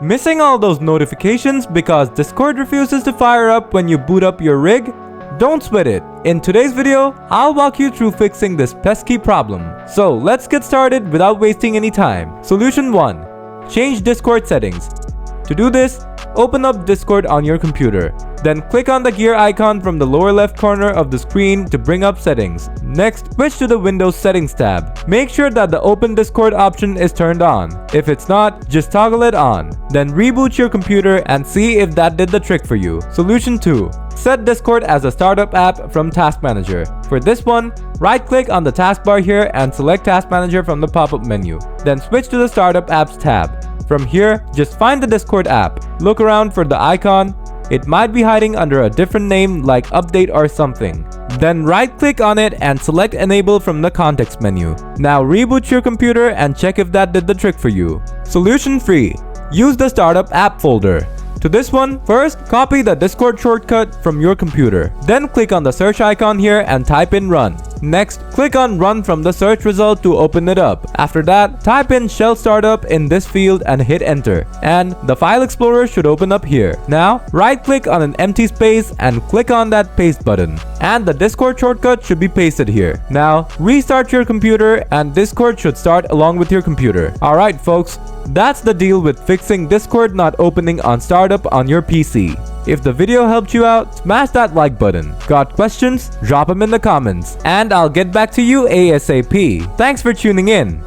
Missing all those notifications because Discord refuses to fire up when you boot up your rig? Don't sweat it. In today's video, I'll walk you through fixing this pesky problem. So let's get started without wasting any time. Solution 1. Change Discord settings. To do this, open up Discord on your computer. Then click on the gear icon from the lower left corner of the screen to bring up settings. Next, switch to the Windows Settings tab. Make sure that the Open Discord option is turned on. If it's not, just toggle it on. Then reboot your computer and see if that did the trick for you. Solution 2. Set Discord as a startup app from Task Manager. For this one, right-click on the taskbar here and select Task Manager from the pop-up menu. Then switch to the Startup Apps tab. From here, just find the Discord app. Look around for the icon. It might be hiding under a different name like Update or something. Then right-click on it and select Enable from the context menu. Now reboot your computer and check if that did the trick for you. Solution 3. Use the Startup App folder. To this one, first copy the Discord shortcut from your computer. Then click on the search icon here and type in Run. Next, click on Run from the search result to open it up. After that, type in Shell Startup in this field and hit Enter. And the File Explorer should open up here. Now, right-click on an empty space and click on that Paste button. And the Discord shortcut should be pasted here. Now, restart your computer and Discord should start along with your computer. Alright folks, that's the deal with fixing Discord not opening on startup on your PC. If the video helped you out, smash that like button. Got questions? Drop them in the comments. And I'll get back to you ASAP. Thanks for tuning in.